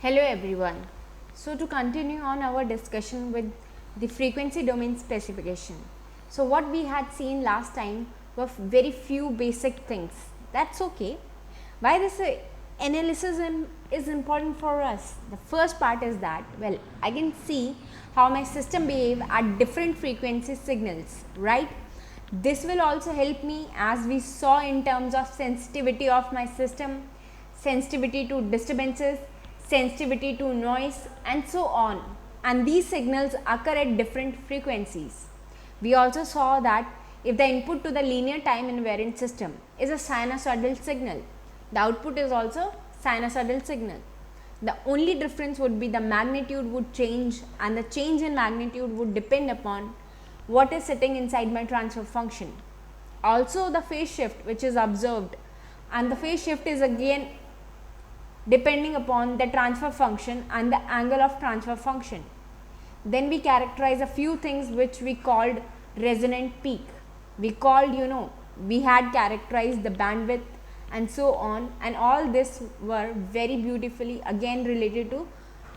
Hello everyone. So to continue on our discussion with the frequency domain specification. So what we had seen last time were very few basic things. That's okay. Why this analysis is important for us? The first part is that, well, I can see how my system behave at different frequency signals, right? This will also help me, as we saw, in terms of sensitivity of my system, sensitivity to disturbances, sensitivity to noise, and so on. And these signals occur at different frequencies. We also saw that if the input to the linear time invariant system is a sinusoidal signal, the output is also sinusoidal signal. The only difference would be the magnitude would change, and the change in magnitude would depend upon what is sitting inside my transfer function. Also the phase shift which is observed, and the phase shift is again depending upon the transfer function and the angle of transfer function. Then we characterize a few things which we called resonant peak. We called, we had characterized the bandwidth and so on, and all this were very beautifully again related to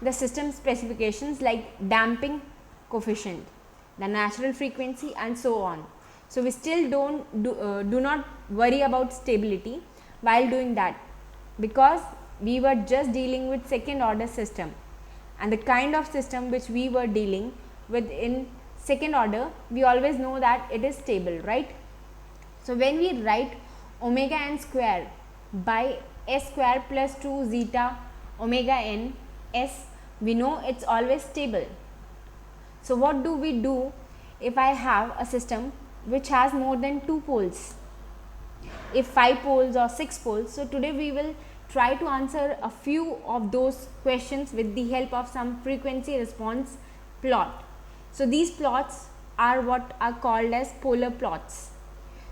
the system specifications like damping coefficient, the natural frequency, and so on. So we still do not worry about stability while doing that, because we were just dealing with second order system, and the kind of system which we were dealing with in second order, we always know that it is stable, right? So when we write omega n square by s square plus 2 zeta omega n s, we know it's always stable. So what do we do if I have a system which has more than 2 poles, if 5 poles or 6 poles? So today we will try to answer a few of those questions with the help of some frequency response plot. So these plots are what are called as polar plots.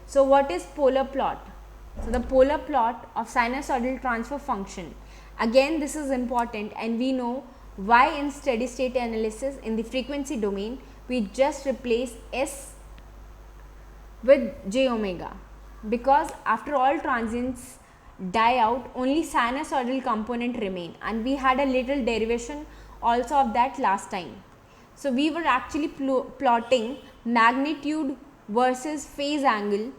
So what is polar plot? So the polar plot of sinusoidal transfer function. Again, this is important, and we know why in steady state analysis in the frequency domain we just replace s with j omega, because after all transients die out, only sinusoidal component remain, and we had a little derivation also of that last time. So we were actually plotting magnitude versus phase angle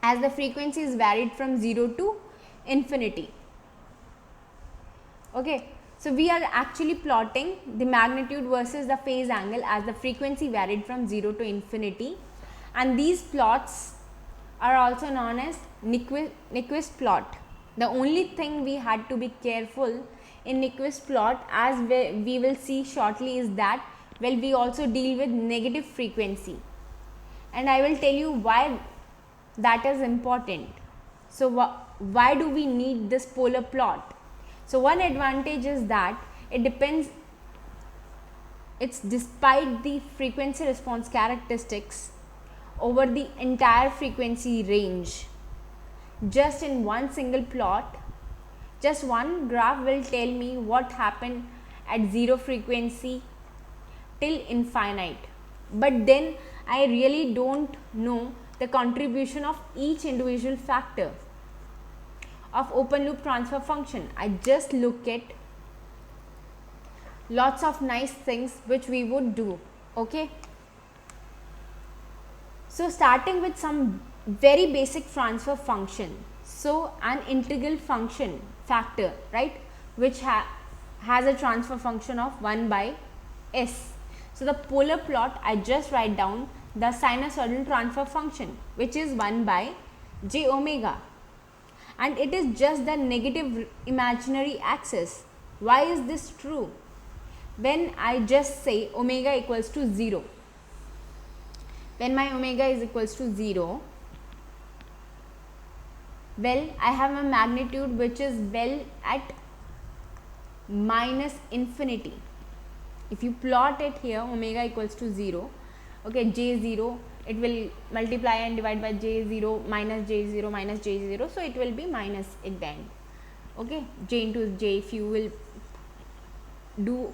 as the frequency is varied from 0 to infinity. Okay, so we are actually plotting the magnitude versus the phase angle as the frequency varied from 0 to infinity, and these plots are also known as Nyquist plot. The only thing we had to be careful in Nyquist plot, as we will see shortly, is that, well, we also deal with negative frequency, and I will tell you why that is important. So why do we need this polar plot? So one advantage is that it's despite the frequency response characteristics over the entire frequency range. Just in one single plot, just one graph will tell me what happened at 0 frequency till infinite, but then I really don't know the contribution of each individual factor of open loop transfer function. I just look at lots of nice things which we would do. Okay, so starting with some very basic transfer function. So an integral function factor, right, which has a transfer function of 1 by s. So the polar plot, I just write down the sinusoidal transfer function, which is 1 by j omega, and it is just the negative imaginary axis. Why is this true? When I just say omega equals to 0, when my omega is equals to 0, well, I have a magnitude which is well at minus infinity. If you plot it here, omega equals to 0, okay, j0, it will multiply and divide by j0 minus j0 minus j0, so it will be minus at the end. Okay, j into j, if you will do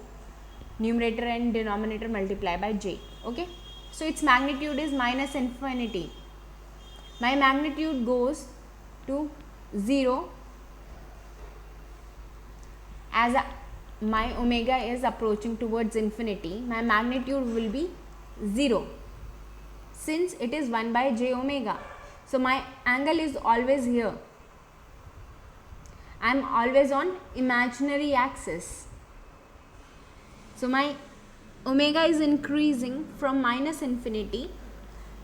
numerator and denominator multiply by j. Okay, so its magnitude is minus infinity. My magnitude goes to 0 as my omega is approaching towards infinity, my magnitude will be 0 since it is 1 by j omega. So my angle is always here. I am always on imaginary axis. So my omega is increasing from minus infinity.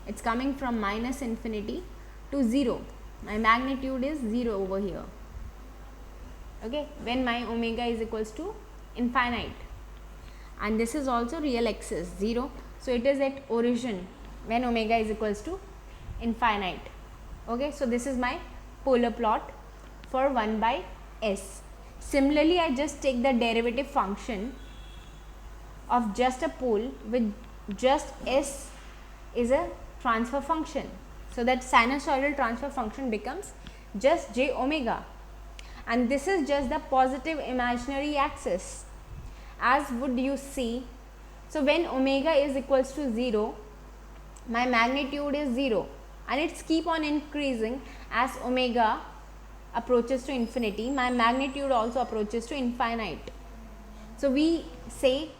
It's coming from minus infinity to 0. My magnitude is 0 over here. Okay, when my omega is equals to infinite, and this is also real axis 0. So it is at origin when omega is equals to infinite. Okay, so this is my polar plot for 1 by s. Similarly, I just take the derivative function of just a pole with just s is a transfer function. So that sinusoidal transfer function becomes just j omega, and this is just the positive imaginary axis, as would you see. So when omega is equals to 0, my magnitude is 0, and it's keep on increasing as omega approaches to infinity. My magnitude also approaches to infinite. So we say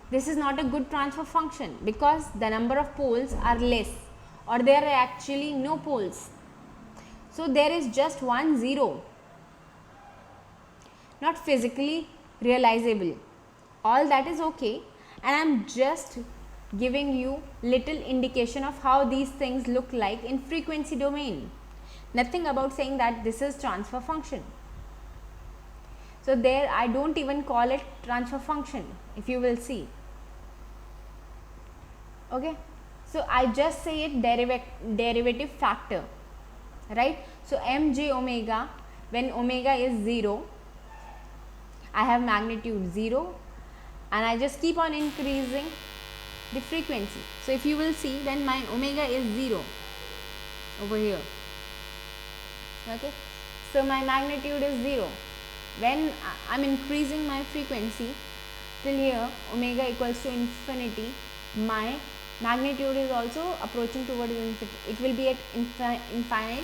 this is not a good transfer function because the number of poles are less, or there are actually no poles. So there is just one 0, not physically realizable. All that is okay, and I am just giving you little indication of how these things look like in frequency domain. Nothing about saying that this is transfer function. So there I don't even call it transfer function, if you will see. Okay, so I just say it derivative factor, right? So mj omega, when omega is 0, I have magnitude 0, and I just keep on increasing the frequency. So if you will see, then my omega is 0 over here. Okay, so my magnitude is 0. When I am increasing my frequency till here, omega equals to infinity, my magnitude is also approaching towards infinity. It will be at infinite.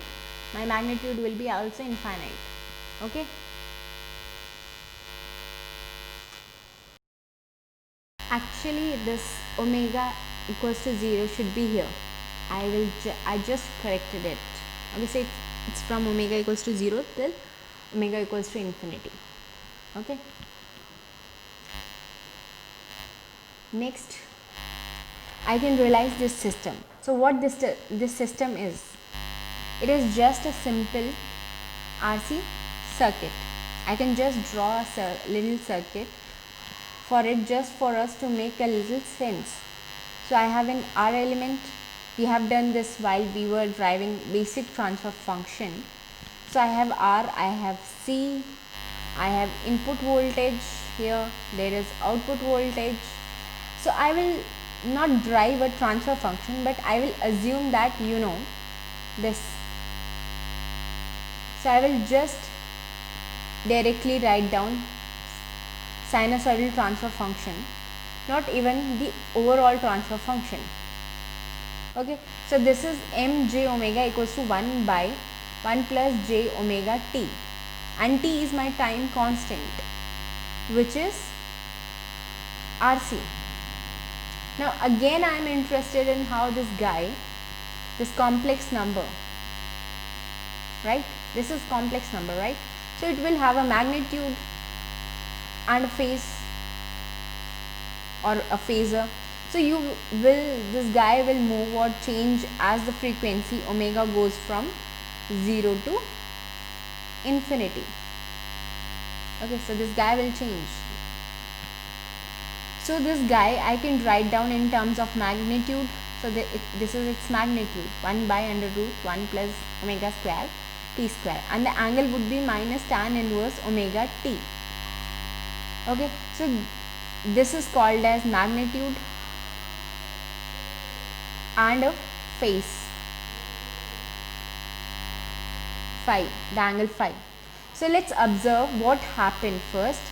My magnitude will be also infinite. Okay. Actually, this omega equals to 0 should be here. I just corrected it. Okay, so it's from omega equals to 0 till omega equals to infinity. Okay. Next, I can realize this system. So what this system is? It is just a simple RC circuit. I can just draw a little circuit for it, just for us to make a little sense. So I have an R element. We have done this while we were driving basic transfer function. So I have R, I have C, I have input voltage here, there is output voltage. So I will not drive a transfer function, but I will assume that you know this. So I will just directly write down sinusoidal transfer function, not even the overall transfer function. Okay, so this is mj omega equals to 1 by 1 plus j omega t, and t is my time constant, which is RC. Now again I am interested in how this guy, this complex number, right, this is complex number, right? So it will have a magnitude and a phase or a phasor. So this guy will move or change as the frequency omega goes from 0 to infinity. Okay, so this guy will change. So this guy I can write down in terms of magnitude. So this is its magnitude, 1 by under root 1 plus omega square t square, and the angle would be minus tan inverse omega t. Okay, so this is called as magnitude and a phase phi, the angle phi. So let's observe what happened first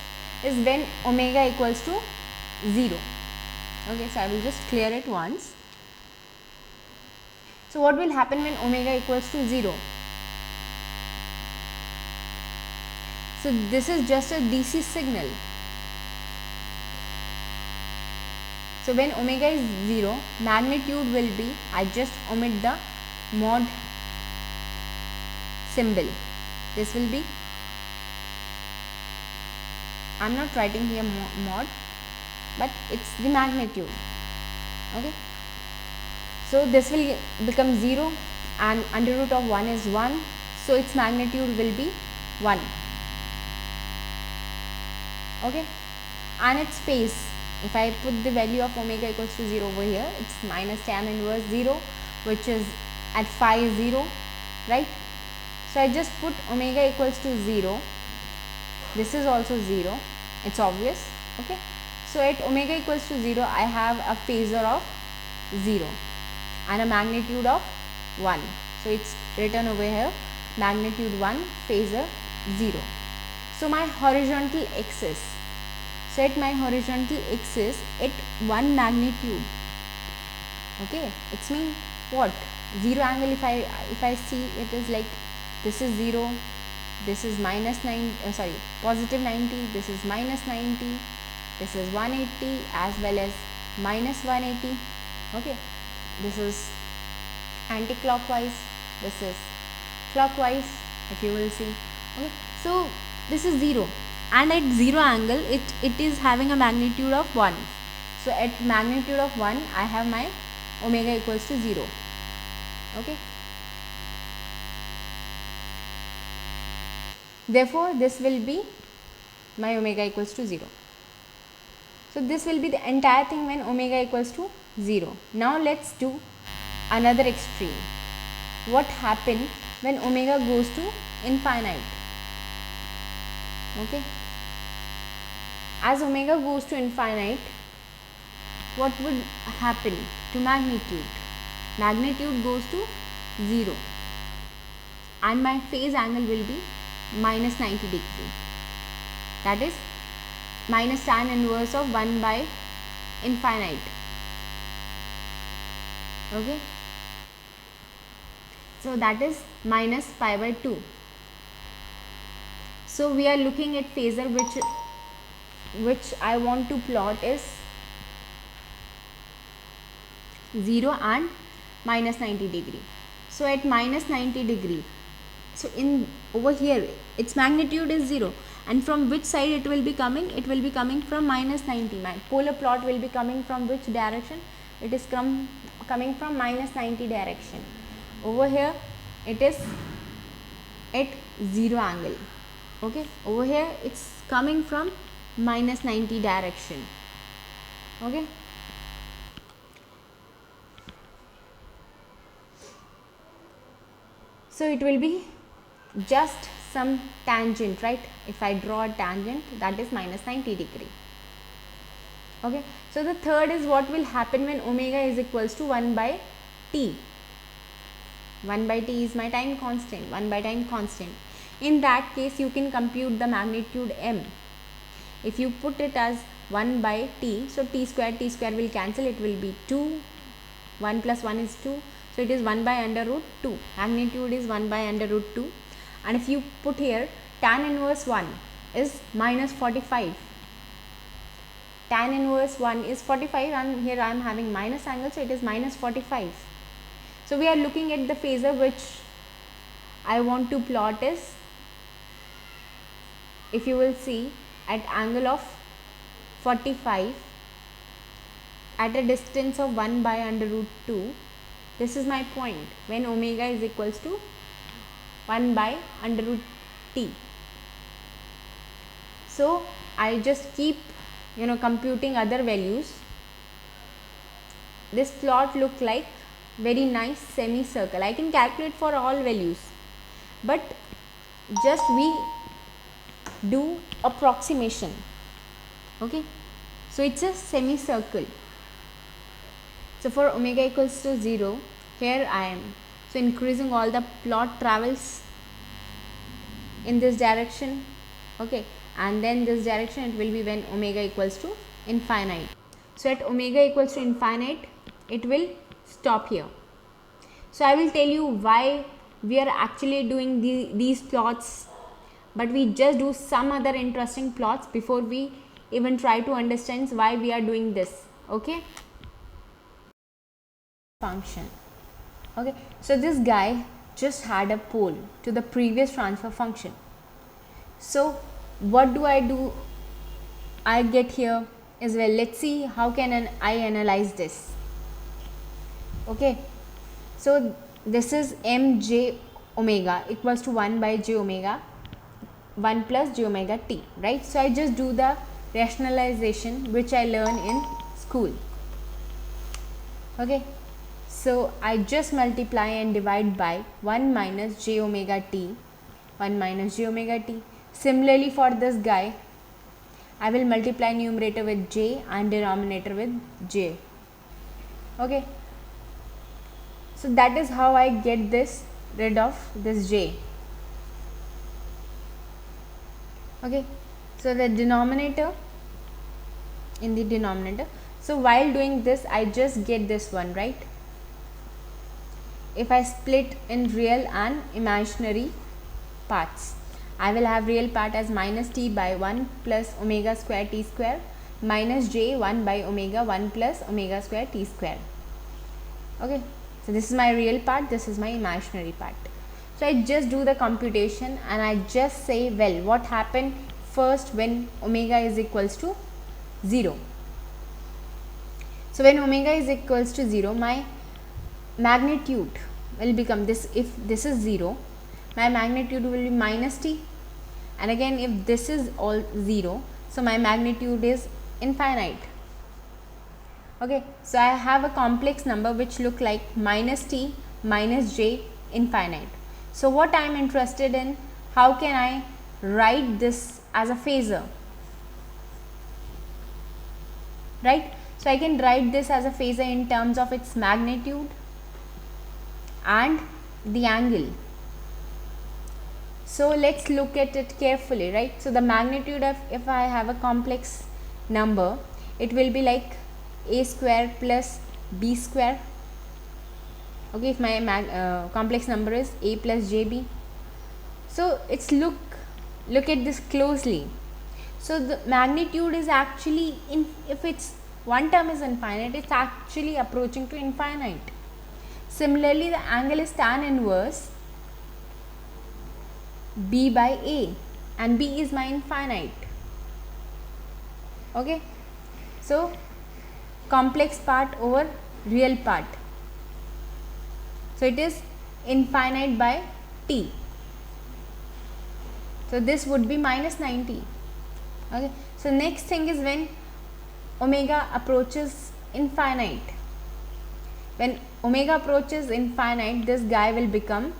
is when omega equals to 0. Okay, so I will just clear it once. So what will happen when omega equals to 0? So this is just a DC signal. So when omega is 0, magnitude will be, I just omit the mod symbol. This will be, I am not writing here mod, but it's the magnitude. Okay. So this will become 0 and under root of 1 is 1. So its magnitude will be 1. Okay. And its phase, if I put the value of omega equals to 0 over here, it's minus tan inverse 0, which is at phi 0, right? So I just put omega equals to 0. This is also 0. It's obvious. Okay. So at omega equals to 0, I have a phasor of 0 and a magnitude of 1. So it's written over here, magnitude 1, phasor 0. So my horizontal axis, so at my horizontal axis at 1 magnitude, okay, it's mean what? 0 angle, if I see, it is like this is 0, this is minus 9, positive 90, this is minus 90, this is 180 as well as minus 180. Okay, this is anti-clockwise, this is clockwise, if you will see. Okay, so this is 0 and at 0 angle it is having a magnitude of 1. So at magnitude of 1, I have my omega equals to 0. Okay. Therefore, this will be my omega equals to 0. So this will be the entire thing when omega equals to 0. Now let's do another extreme. What happens when omega goes to infinite? Okay. As omega goes to infinite, what would happen to magnitude? Magnitude goes to 0 and my phase angle will be minus 90 degree. That is minus tan inverse of 1 by infinite. Okay. So that is minus pi by 2. So we are looking at phasor which I want to plot is 0 and minus 90 degree. So at minus 90 degree, so in over here its magnitude is 0, and from which side it will be coming? It will be coming from minus 90. My polar plot will be coming from which direction? It is coming from minus 90 direction. Over here it is at 0 angle. Okay, over here it's coming from minus 90 direction. Okay. So it will be just some tangent, right? If I draw a tangent, that is minus 90 degree. Okay. So the third is what will happen when omega is equals to 1 by t. 1 by t is my time constant, 1 by time constant. In that case, you can compute the magnitude m. If you put it as 1 by t, so t square will cancel, it will be 2, 1 plus 1 is 2. So it is 1 by under root 2, magnitude is 1 by under root 2, and if you put here tan inverse 1 is minus 45, tan inverse 1 is 45 and here I am having minus angle, so it is minus 45. So we are looking at the phasor which I want to plot is, if you will see, at angle of 45 at a distance of 1 by under root 2. This is my point when omega is equals to 1 by under root t. So I just keep computing other values. This plot look like very nice semicircle. I can calculate for all values, but just we do approximation. Okay, so it's a semicircle. So for omega equals to 0, here I am. So increasing all the plot travels in this direction. Okay, and then this direction it will be when omega equals to infinite. So at omega equals to infinite, it will stop here. So I will tell you why we are actually doing these plots, but we just do some other interesting plots before we even try to understand why we are doing this. Okay, function. Okay, so this guy just had a pole to the previous transfer function. So what do? I get here as well. Let's see how can I analyze this. Okay, so this is mj omega equals to 1 by j omega 1 plus j omega t, right? So I just do the rationalization which I learn in school. Okay, so I just multiply and divide by 1 minus j omega t, 1 minus j omega t. Similarly for this guy, I will multiply numerator with j and denominator with j. Okay, so that is how I get this rid of this j. Okay, so the denominator, in the denominator, so while doing this I just get this one, right? If I split in real and imaginary parts, I will have real part as minus t by 1 plus omega square t square minus j 1 by omega 1 plus omega square t square. Okay, so this is my real part, this is my imaginary part. So I just do the computation and I just say, well, what happened first when omega is equals to 0. So when omega is equals to 0, my magnitude will become this. If this is 0, my magnitude will be minus t, and again if this is all 0, so my magnitude is infinite. Okay, so I have a complex number which look like minus t minus j infinite. So what I am interested in, how can I write this as a phasor, right? So I can write this as a phasor in terms of its magnitude and the angle. So let's look at it carefully, right? So the magnitude of, if I have a complex number, it will be like a square plus b square. Okay, if my complex number is a plus jb. So it's look at this closely. So the magnitude is actually, if it's one term is infinite, it's actually approaching to infinite. Similarly, the angle is tan inverse b by a, and b is my infinite. Okay, so complex part over real part, so it is infinite by t, so this would be minus 90. Okay, so next thing is when omega approaches infinite. When omega approaches infinite, this guy will become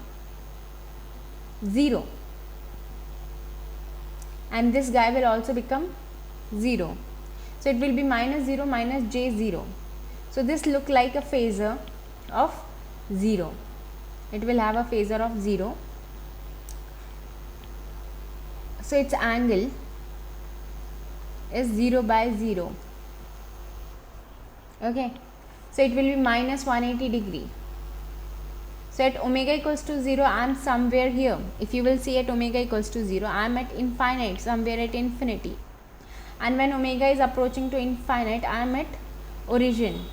0, and this guy will also become 0. So it will be minus 0 minus j 0. So this look like a phasor of 0. It will have a phasor of 0. So its angle is 0 by 0. Okay, so it will be minus 180 degree. So at omega equals to 0, I am somewhere here. If you will see at omega equals to 0, I am at infinite, somewhere at infinity. And when omega is approaching to infinite, I am at origin,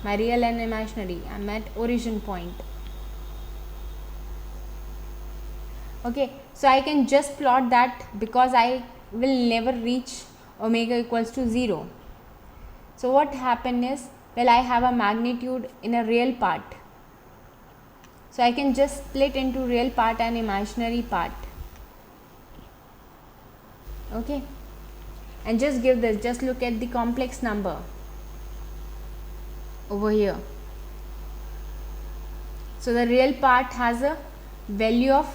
my real and imaginary, I am at origin point. Okay, so I can just plot that because I will never reach omega equals to 0. So what happened is, well, I have a magnitude in a real part. So I can just split into real part and imaginary part. Okay, and just give this, just look at the complex number over here. So the real part has a value of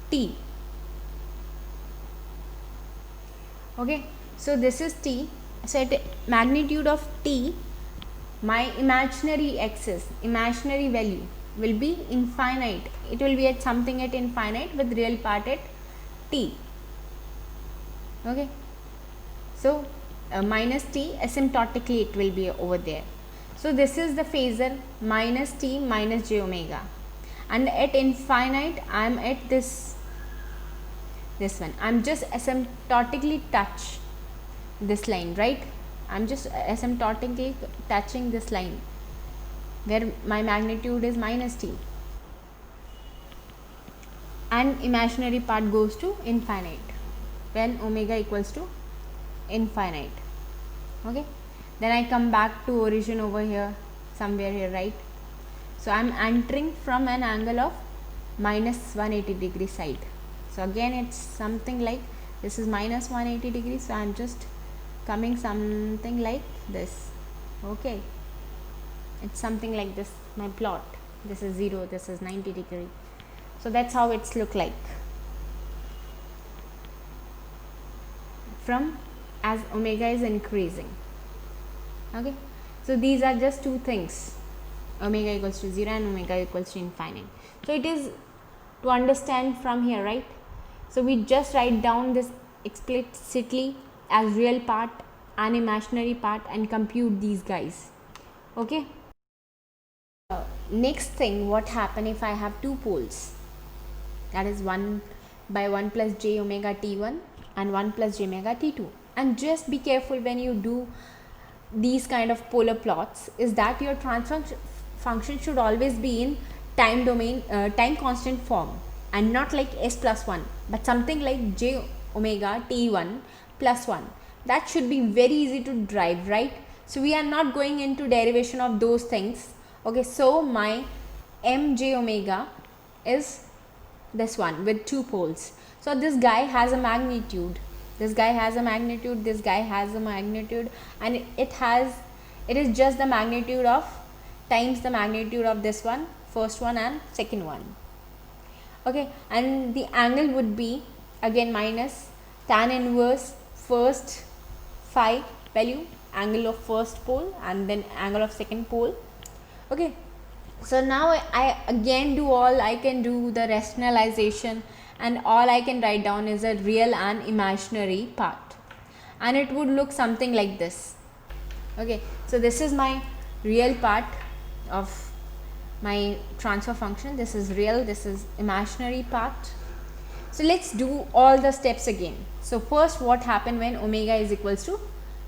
t. Okay, so this is t. So at magnitude of t, my imaginary axis, imaginary value will be infinite. It will be at something at infinite with real part at t. Okay, so minus t, asymptotically it will be over there. So this is the phasor minus t minus j omega, and at infinite I am at this this one. I'm just asymptotically touch this line, right? I'm just asymptotically touching this line where my magnitude is minus t, and imaginary part goes to infinite when omega equals to infinite. Okay, then I come back to origin over here, somewhere here, right? So I'm entering from an angle of minus 180 degree side. So again it's something like this is minus 180 degrees, so I'm just coming something like this. Okay, it's something like this, my plot. This is 0, this is 90 degree. So that's how it's look like from as omega is increasing. Okay, so these are just two things, omega equals to 0 and omega equals to infinite. So it is to understand from here, right? So we just write down this explicitly as real part and imaginary part and compute these guys. Okay, next thing, what happen if I have two poles, that is 1 by 1 plus j omega t1 and 1 plus j omega t2. And just be careful when you do these kind of polar plots, is that your transfer function should always be in time domain, time constant form, and not like s plus 1, but something like j omega t1 plus 1. That should be very easy to derive, right? So we are not going into derivation of those things. Okay, so my mj omega is this one with two poles. So this guy has a magnitude, this guy has a magnitude, this guy has a magnitude, and it is just the magnitude of times the magnitude of this one, first one and second one. Okay, and the angle would be again minus tan inverse first phi value, angle of first pole, and then angle of second pole. Okay, so now I again do all I can do the rationalization, and all I can write down is a real and imaginary part, and it would look something like this. Okay, so this is my real part of my transfer function, this is real, this is imaginary part. So let's do all the steps again. So first, what happened when omega is equals to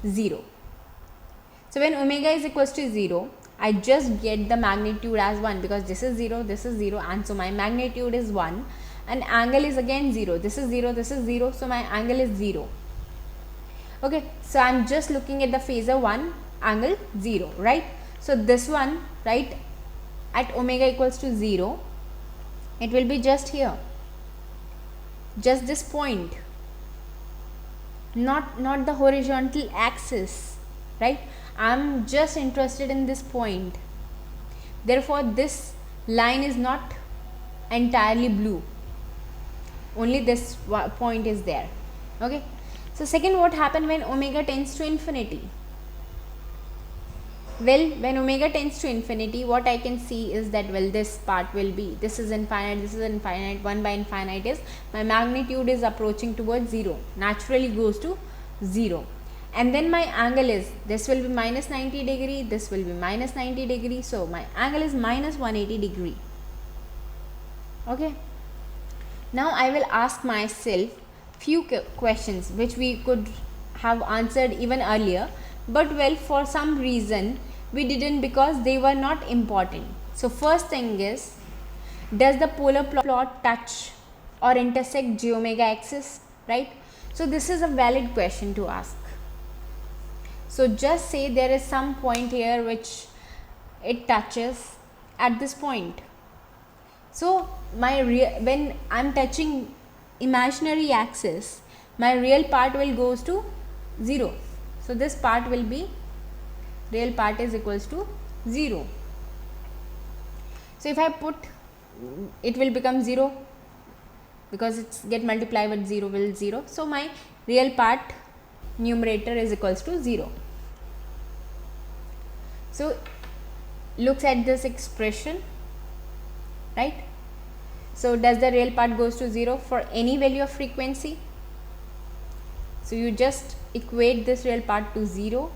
0? So when omega is equals to 0, I just get the magnitude as 1, because this is 0, this is 0, and so my magnitude is 1, and angle is again 0, this is 0, this is 0, so my angle is 0. Okay, so I'm just looking at the phasor 1, angle 0, right? So this one, right, at omega equals to 0, it will be just here, just this point, not the horizontal axis, right? I'm just interested in this point, therefore this line is not entirely blue, only this point is there. Okay, so second, what happened when omega tends to infinity? Well, when omega tends to infinity, what I can see is that, well, this part will be, this is infinite, this is infinite, 1 by infinite is, my magnitude is approaching towards 0, naturally goes to 0. And then my angle is, this will be minus 90 degree, this will be minus 90 degree, so my angle is minus 180 degree. Okay, now I will ask myself few questions which we could have answered even earlier, but well, for some reason we didn't, because they were not important. So first thing is, does the polar plot touch or intersect j omega axis, right? So this is a valid question to ask. So just say there is some point here which it touches at this point. So my when I'm touching imaginary axis, my real part will goes to 0. So this part will be, real part is equals to 0. So if I put, it will become 0, because it's get multiplied with 0 will 0. So my real part numerator is equals to 0. So looks at this expression, right? So does the real part goes to 0 for any value of frequency? So you just equate this real part to 0.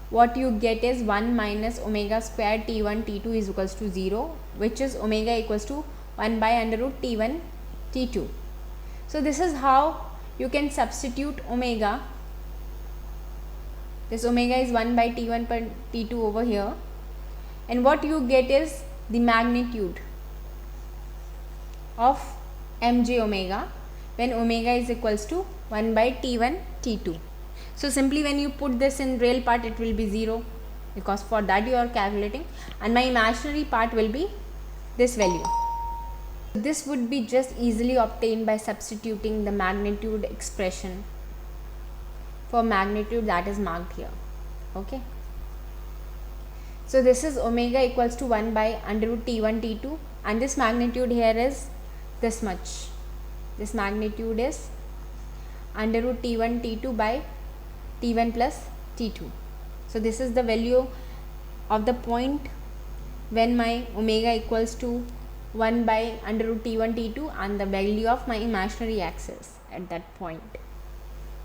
What you get is 1 minus omega square t1 t2 is equals to 0, which is omega equals to 1 by under root t1 t2. So this is how you can substitute omega. This omega is 1 by T1 per T2 over here, and what you get is the magnitude of mj omega when omega is equals to 1 by T1 T2. So simply when you put this in real part, it will be 0, because for that you are calculating, and my imaginary part will be this value. This would be just easily obtained by substituting the magnitude expression for magnitude that is marked here. Okay. So this is omega equals to 1 by under root T1 T2, and this magnitude here is this much. This magnitude is under root T1 T2 by T1 plus T2. So this is the value of the point when my omega equals to 1 by under root T1 T2, and the value of my imaginary axis at that point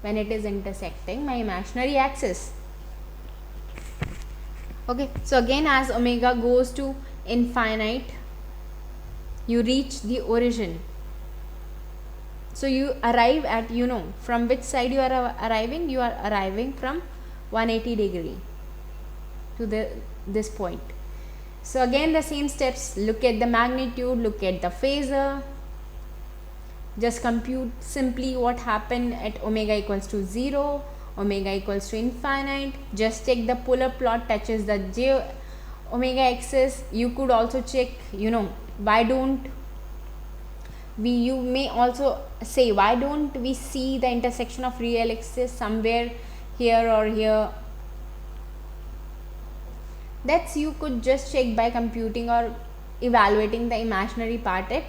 when it is intersecting my imaginary axis. Okay, so again, as omega goes to infinite, you reach the origin. So you arrive at, from which side you are arriving. You are arriving from 180 degree to this point. So again the same steps, look at the magnitude, look at the phasor, just compute simply what happened at omega equals to 0, omega equals to infinite. Just take the polar plot touches the j omega axis. You could also check, why don't we, you may also say, why don't we see the intersection of real axis somewhere here or here? That's you could just check by computing or evaluating the imaginary part at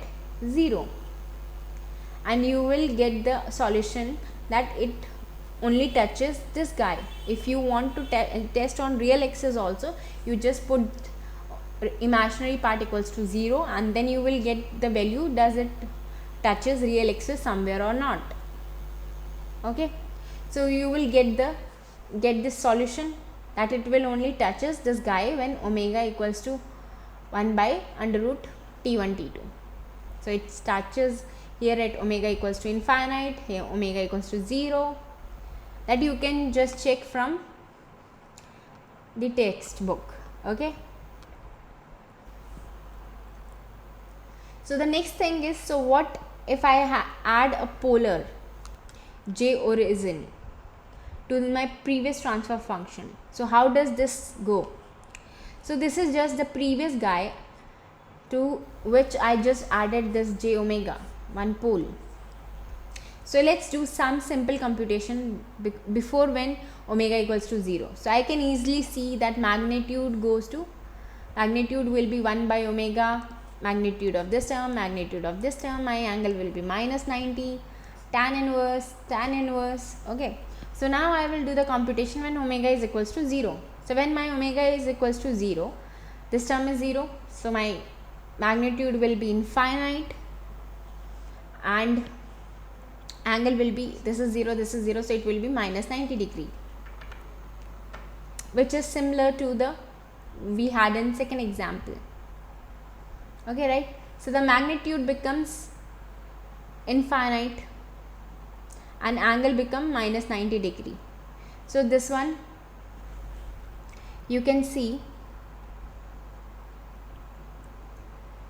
0, and you will get the solution that it only touches this guy. If you want to test on real axis also, you just put imaginary part equals to 0, and then you will get the value, does it touches real axis somewhere or not. Okay, so you will get this solution that it will only touches this guy when omega equals to 1 by under root T1 T2. So it touches here at omega equals to infinite, here omega equals to 0. That you can just check from the textbook. Okay. So the next thing is, so what if I add a polar j origin to my previous transfer function? So how does this go? So this is just the previous guy to which I just added this j omega, one pole. So let's do some simple computation before when omega equals to 0. So I can easily see that magnitude will be 1 by omega, magnitude of this term, my angle will be minus 90, tan inverse. Okay. So now I will do the computation when omega is equals to 0. So when my omega is equals to 0, this term is 0. So my magnitude will be infinite, and angle will be, this is 0, so it will be minus 90 degree, which is similar to the we had in second example. Okay, right? So the magnitude becomes infinite and angle become minus 90 degree. So this one you can see,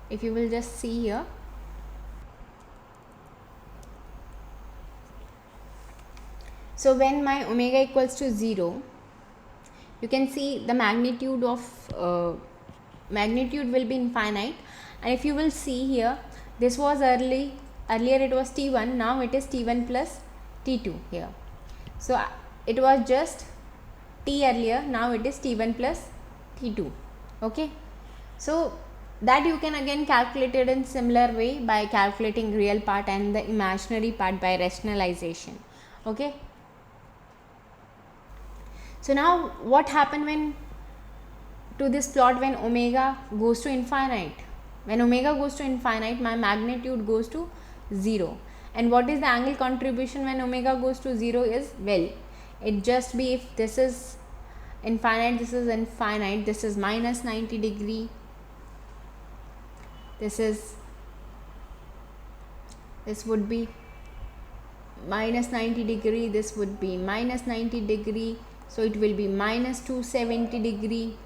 if you will just see here, so when my omega equals to 0, you can see the magnitude of magnitude will be infinite, and if you will see here, this was earlier it was T1, now it is T1 plus T2 here. So it was just T earlier, now it is T1 plus T2. Okay, so that you can again calculate it in similar way by calculating real part and the imaginary part by rationalization. Okay, so now what happened when to this plot when omega goes to infinite? When omega goes to infinite, my magnitude goes to 0. And what is the angle contribution when omega goes to 0 is, well, it just be, if this is infinite, this is infinite, this is minus 90 degree, this would be minus 90 degree, this would be minus 90 degree, so it will be minus 270 degree.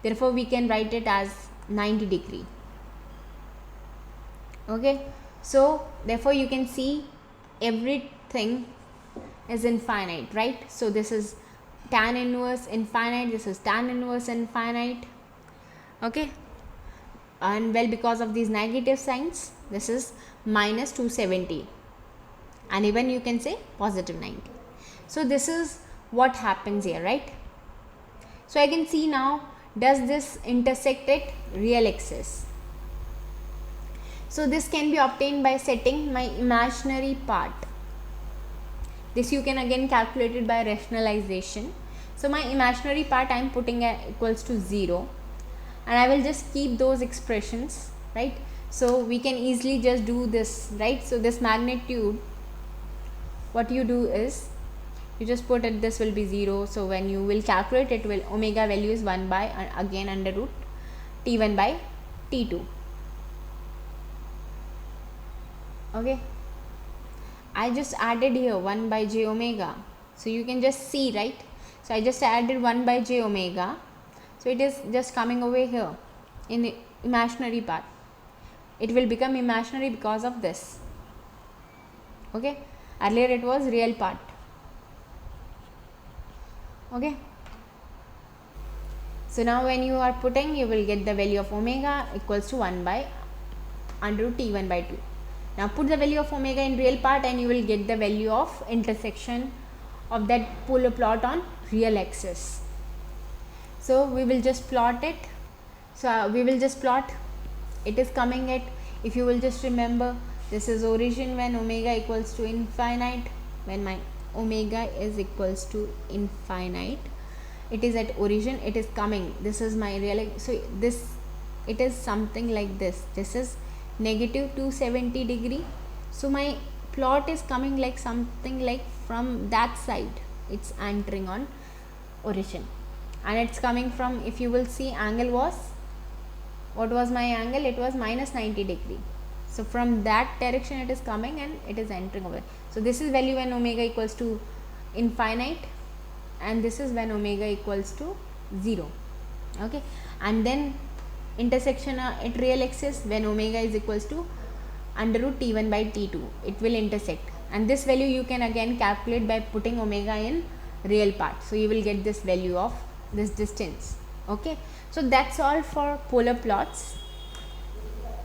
Therefore we can write it as 90 degree. Okay, so therefore you can see everything is infinite, right? So this is tan inverse infinite, this is tan inverse infinite. Okay, and well, because of these negative signs, this is minus 270, and even you can say positive 90. So this is what happens here, right? So I can see now, does this intersect at real axis? So this can be obtained by setting my imaginary part. This you can again calculate it by rationalization. So my imaginary part I am putting equals to 0, and I will just keep those expressions, right? So we can easily just do this, right? So this magnitude, what you do is you just put it, this will be 0. So when you will calculate it, will omega value is 1 by again under root T1 by T2. Okay, I just added here 1 by j omega, so you can just see, right? So I just added 1 by j omega, so it is just coming over here in the imaginary part. It will become imaginary because of this. Okay, earlier it was real part. Okay, so now when you are putting, you will get the value of omega equals to 1 by under root T1 by 2. Now put the value of omega in real part and you will get the value of intersection of that polar plot on real axis. So we will just plot it. So we will just plot, it is coming at, if you will just remember, this is origin when omega equals to infinite. When my omega is equals to infinite, it is at origin, it is coming, this is my real, so this, it is something like this, this is negative 270 degree. So my plot is coming like something like from that side, it's entering on origin, and it's coming from, if you will see, angle was, what was my angle? It was minus 90 degree. So from that direction it is coming and it is entering over. So this is value when omega equals to infinite, and this is when omega equals to 0. Okay, and then intersection at real axis when omega is equals to under root T1 by T2, it will intersect, and this value you can again calculate by putting omega in real part. So you will get this value of this distance. Okay, so that's all for polar plots.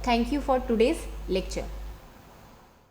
Thank you for today's lecture.